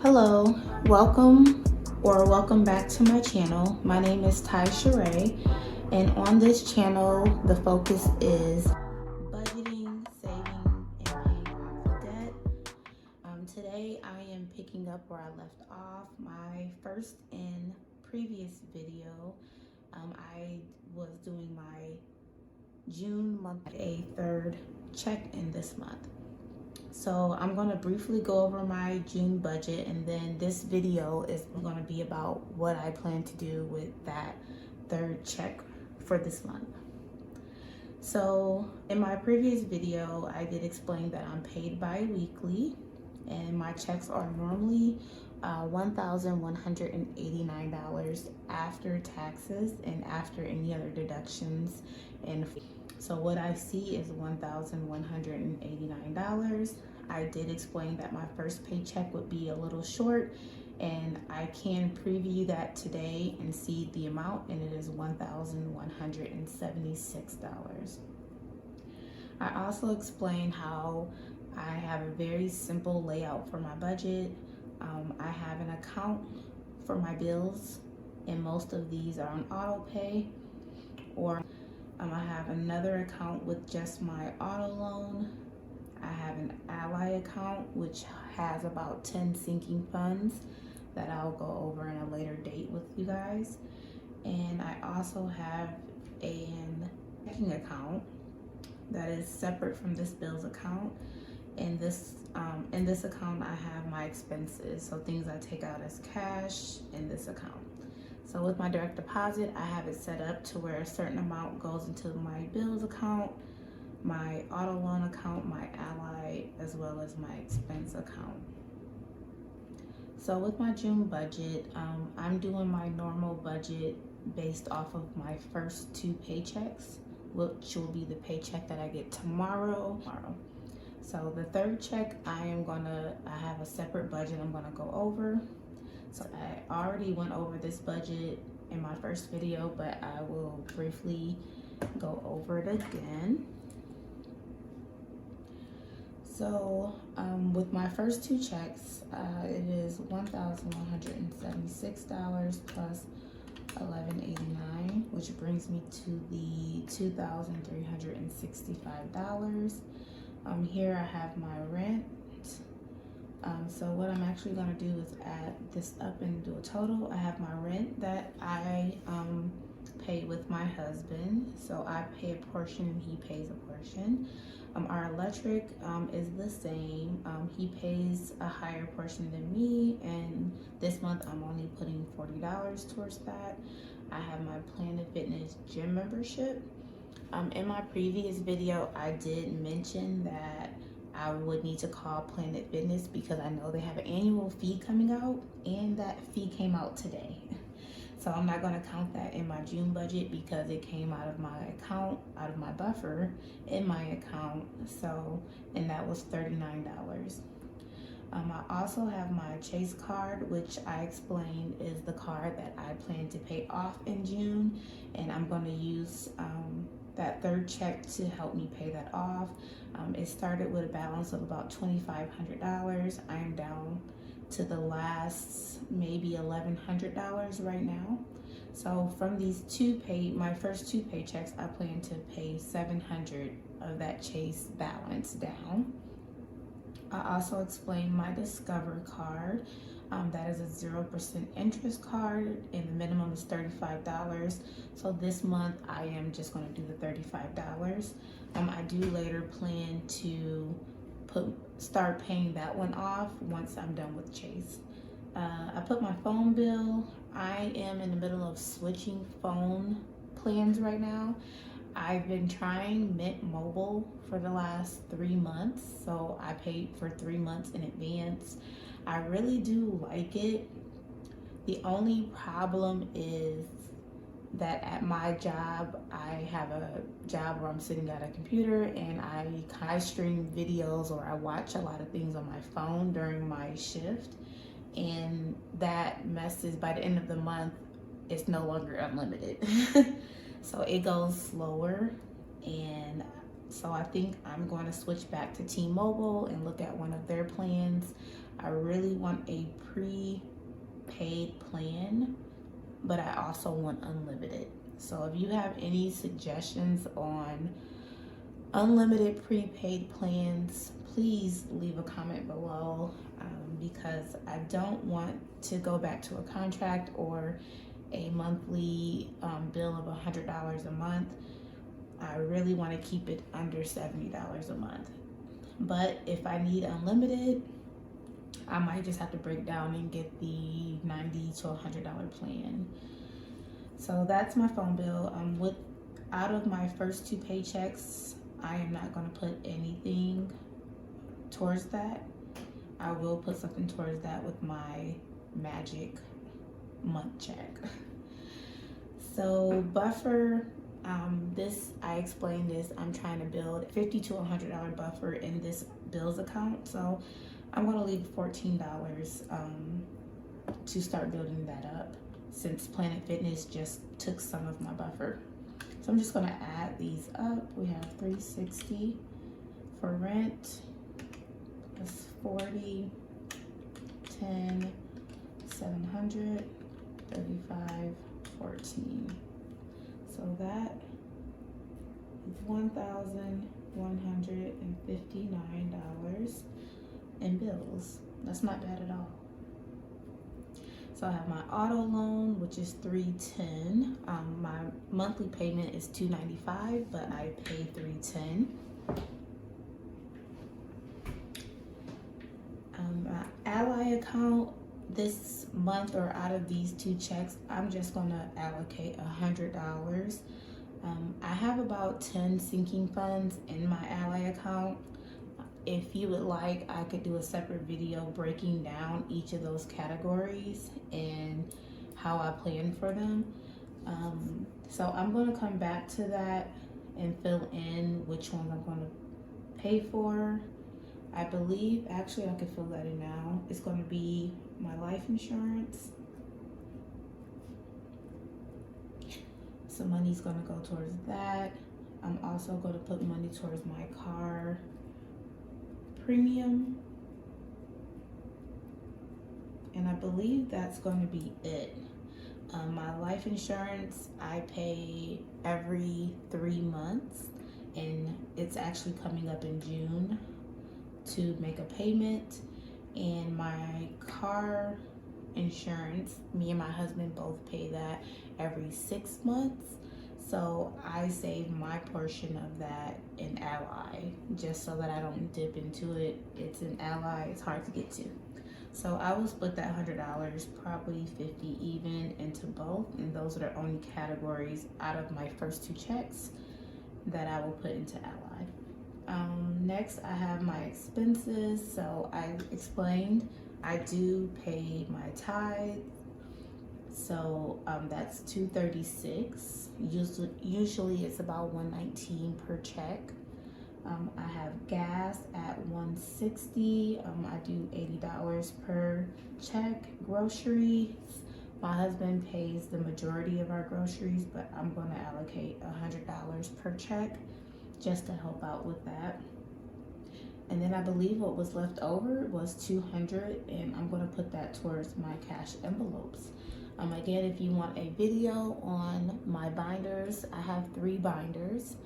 Hello, welcome back to my channel. My name is Ty Sheree, and on this channel, the focus is budgeting, saving, and paying off debt. Today, I am picking up where I left off. My first and previous video, I was doing my June month, a third check in this month. So I'm going to briefly go over my June budget, and then this video is going to be about what I plan to do with that third check for this month. So in my previous video, I did explain that I'm paid bi-weekly, and my checks are normally $1,189 after taxes and after any other deductions and fees. So what I see is $1,189. I did explain that my first paycheck would be a little short, and I can preview that today and see the amount, and it is $1,176. I also explained how I have a very simple layout for my budget. I have an account for my bills, and most of these are on auto pay, or I have another account with just my auto loan. I have an Ally account which has about 10 sinking funds that I'll go over in a later date with you guys. And I also have an checking account that is separate from this bills account. In this account, I have my expenses, so things I take out as cash in this account. So with my direct deposit, I have it set up to where a certain amount goes into my bills account, my auto loan account, my Ally, as well as my expense account. So with my June budget, I'm doing my normal budget based off of my first two paychecks, which will be the paycheck that I get tomorrow. So the third check, I have a separate budget I'm gonna go over. So I already went over this budget in my first video, but I will briefly go over it again. So with my first two checks, it is $1,176 plus $1,189, which brings me to the $2,365. Here I have my rent. So what I'm actually going to do is add this up and do a total. I have my rent that I pay with my husband. So I pay a portion and he pays a portion. Our electric is the same. He pays a higher portion than me, and this month I'm only putting $40 towards that. I have my Planet Fitness gym membership. In my previous video, I did mention that I would need to call Planet Fitness because I know they have an annual fee coming out, and that fee came out today. So I'm not going to count that in my June budget because it came out of my account, out of my buffer in my account. So, and that was $39. I also have my Chase card, which I explained is the card that I plan to pay off in June, and I'm going to use that third check to help me pay that off. It started with a balance of about $2,500. I am down to the last maybe $1,100 right now. So from these my first two paychecks, I plan to pay $700 of that Chase balance down. I also explained my Discover card. That is a 0% interest card, and the minimum is $35. So this month I am just going to do the $35. I do later plan to start paying that one off once I'm done with Chase. I put my phone bill. I am in the middle of switching phone plans right now. I've been trying Mint Mobile for the last 3 months, so I paid for 3 months in advance. I really do like it. The only problem is that at my job, I have a job where I'm sitting at a computer and I stream videos, or I watch a lot of things on my phone during my shift, and that messes, by the end of the month, it's no longer unlimited. So it goes slower, and So I think I'm going to switch back to T-Mobile and look at one of their plans. I really want a prepaid plan, but I also want unlimited. So if you have any suggestions on unlimited prepaid plans, please leave a comment below, because I don't want to go back to a contract or a monthly bill of $100 a month. I really want to keep it under $70 a month. But if I need unlimited, I might just have to break down and get the $90 to $100 plan. So that's my phone bill. Out of my first 2 paychecks, I am not going to put anything towards that. I will put something towards that with my magic month check. So buffer, I explained this. I'm trying to build $50 to $100 buffer in this bills account. So I'm going to leave $14 to start building that up, since Planet Fitness just took some of my buffer. So I'm just going to add these up. We have $360 for rent, plus 40, 10, 700, 35, 14. So that is $1,159 in bills. That's not bad at all. So I have my auto loan, which is $310. My monthly payment is $295, but I pay $310. My Ally account, this month, or out of these 2 checks, I'm just gonna allocate $100. I have about 10 sinking funds in my Ally account. If you would like, I could do a separate video breaking down each of those categories and how I plan for them. So I'm going to come back to that and fill in which ones I'm going to pay for. I believe, actually I can fill that in now. It's going to be my life insurance. So money's going to go towards that. I'm also going to put money towards my car premium, and I believe that's going to be it. My life insurance, I pay every 3 months, and it's actually coming up in June to make a payment. And my car insurance, me and my husband both pay that every 6 months. So I save my portion of that in Ally, just so that I don't dip into it. It's in Ally, it's hard to get to. So I will split that $100, probably 50 even, into both, and those are the only categories out of my first 2 checks that I will put into Ally. Next, I have my expenses. So I explained I do pay my tithe. So that's $236. Usually it's about $119 per check. I have gas at $160. I do $80 per check. Groceries, my husband pays the majority of our groceries, but I'm going to allocate $100 per check just to help out with that. And then I believe what was left over was $200, and I'm going to put that towards my cash envelopes. Again, if you want a video on my binders, I have 3 binders.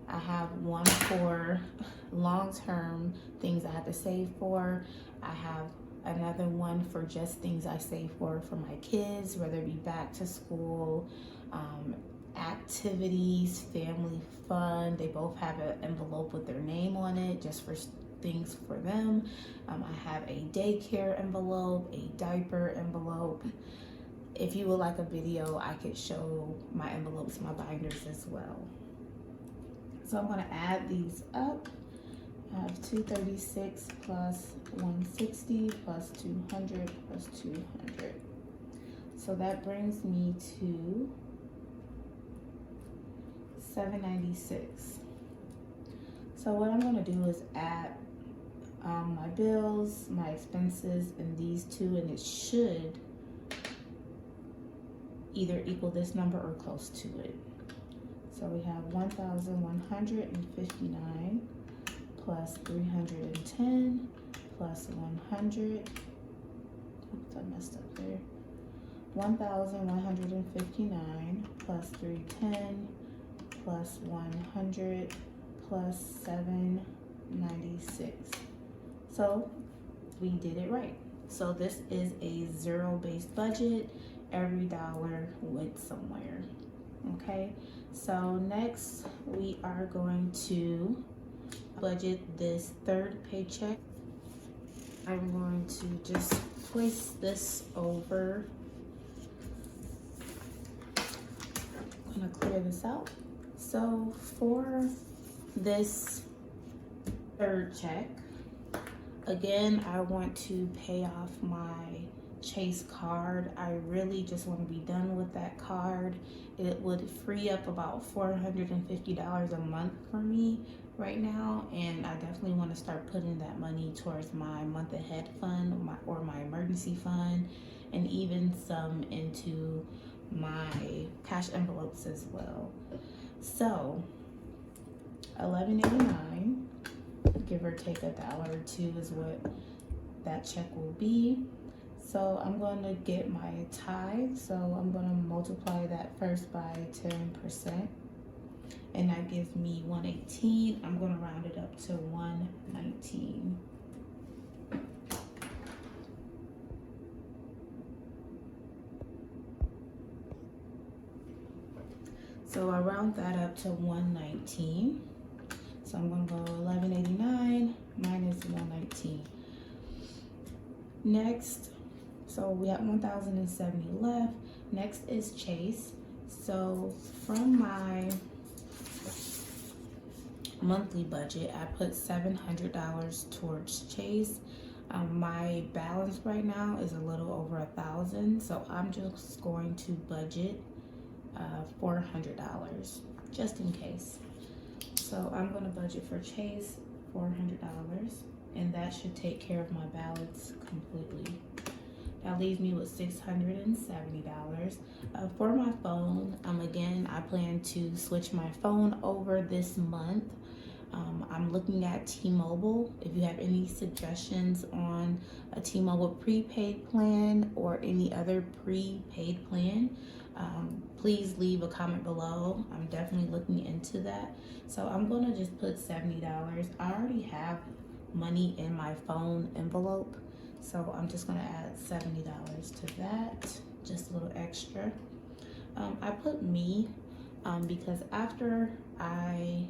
I have one for long-term things I have to save for. I have another one for just things I save for my kids, whether it be back to school, activities, family fun. They both have an envelope with their name on it, just for things for them. I have a daycare envelope, a diaper envelope. If you would like a video, I could show my envelopes, my binders as well. So I'm going to add these up. I have 236 plus 160 plus 200 plus 200. So that brings me to 796. So what I'm going to do is add my bills, my expenses, and these 2, and it should either equal this number or close to it. So we have 1,159 plus 310 plus 100. Oops, I messed up there. 1,159 plus 310 plus 100 plus 796. So we did it right. So this is a zero-based budget. Every dollar went somewhere. Okay, so next we are going to budget this third paycheck. I'm going to just place this over. I'm gonna clear this out. So for this third check, again, I want to pay off my Chase card. I really just want to be done with that card. It would free up about $450 a month for me right now, and I definitely want to start putting that money towards my month ahead fund or my emergency fund, and even some into my cash envelopes as well. So $11.89, give or take $1 or $2 is what that check will be. So I'm going to get my tithe. So I'm going to multiply that first by 10%. And that gives me 118. I'm going to round it up to 119. So I round that up to 119. So I'm going to go 1189 minus 119. Next, so we have 1,070 left. Next is Chase. So from my monthly budget, I put $700 towards Chase. My balance right now is a little over 1,000, so I'm just going to budget $400 just in case. So I'm going to budget for Chase $400, and that should take care of my balance completely. That leaves me with $670. For my phone, again, I plan to switch my phone over this month. I'm looking at T-Mobile. If you have any suggestions on a T-Mobile prepaid plan or any other prepaid plan, please leave a comment below. I'm definitely looking into that. So I'm gonna just put $70. I already have money in my phone envelope, so I'm just gonna add $70 to that, just a little extra. I put me because after I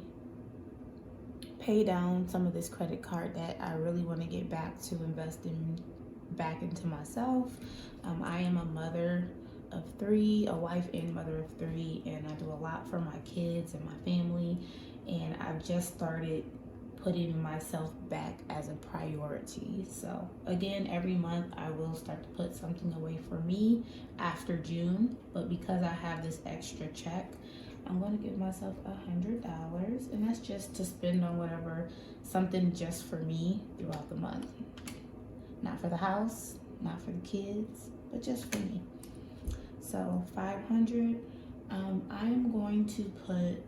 pay down some of this credit card debt, I really want to get back to investing back into myself. I am a mother of 3, a wife and mother of 3, and I do a lot for my kids and my family, and I've just started putting myself back as a priority. So again, every month I will start to put something away for me after June, but because I have this extra check, I'm going to give myself $100, and that's just to spend on whatever, something just for me throughout the month. Not for the house, not for the kids, but just for me. So $500. I'm going to put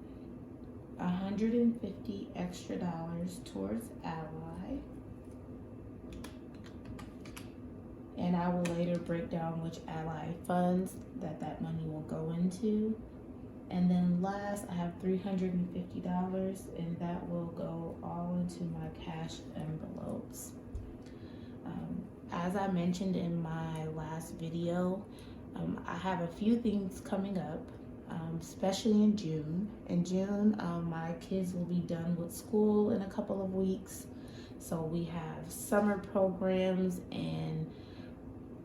$150 extra towards Ally, and I will later break down which Ally funds that money will go into. And then last, I have $350, and that will go all into my cash envelopes. As I mentioned in my last video, I have a few things coming up, especially in June. In June, my kids will be done with school in a couple of weeks. So we have summer programs and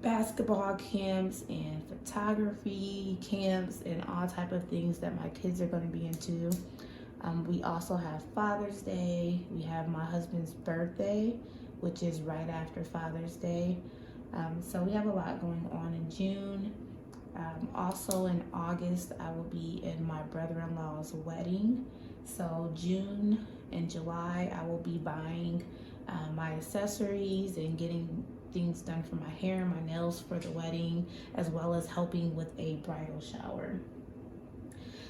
basketball camps and photography camps and all type of things that my kids are going to be into. We also have Father's Day. We have my husband's birthday, which is right after Father's Day. So we have a lot going on in June. Also in August, I will be in my brother-in-law's wedding. So June and July, I will be buying my accessories and getting things done for my hair and my nails for the wedding, as well as helping with a bridal shower.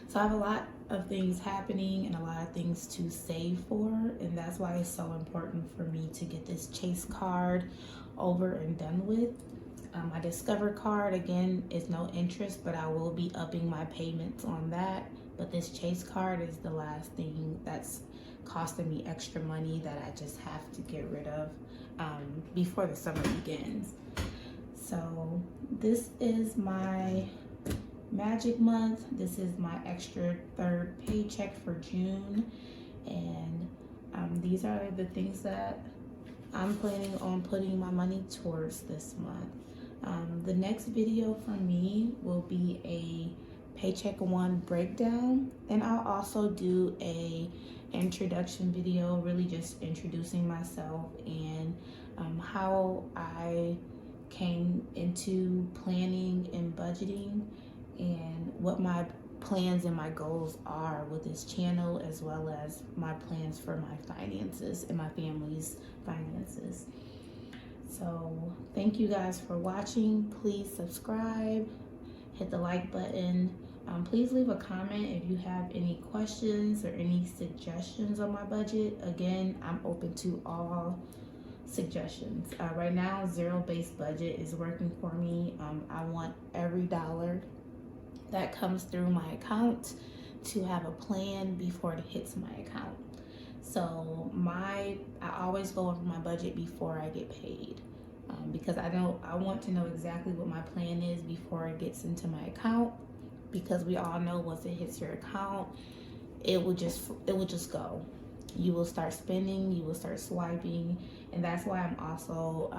So I have a lot of things happening and a lot of things to save for, and that's why it's so important for me to get this Chase card over and done with. My Discover card, again, is no interest, but I will be upping my payments on that. But this Chase card is the last thing that's costing me extra money that I just have to get rid of before the summer begins. So this is my magic month. This is my extra third paycheck for June, and these are the things that I'm planning on putting my money towards this month. The next video from me will be a paycheck one breakdown, and I'll also do a introduction video, really just introducing myself and how I came into planning and budgeting, and what my plans and my goals are with this channel, as well as my plans for my finances and my family's finances. So thank you guys for watching. Please subscribe, hit the like button. Please leave a comment if you have any questions or any suggestions on my budget. Again, I'm open to all suggestions. Right now, zero-based budget is working for me. I want every dollar that comes through my account to have a plan before it hits my account. So I always go over my budget before I get paid, because I want to know exactly what my plan is before it gets into my account, because we all know once it hits your account, it will just go. You will start spending, you will start swiping, and that's why I'm also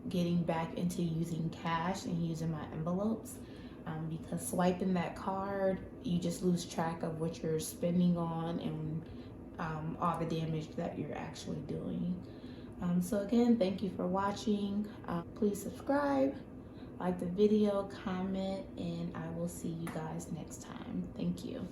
getting back into using cash and using my envelopes, because swiping that card, you just lose track of what you're spending on and all the damage that you're actually doing. So again, thank you for watching. Please subscribe, like the video, comment, and I will see you guys next time. Thank you.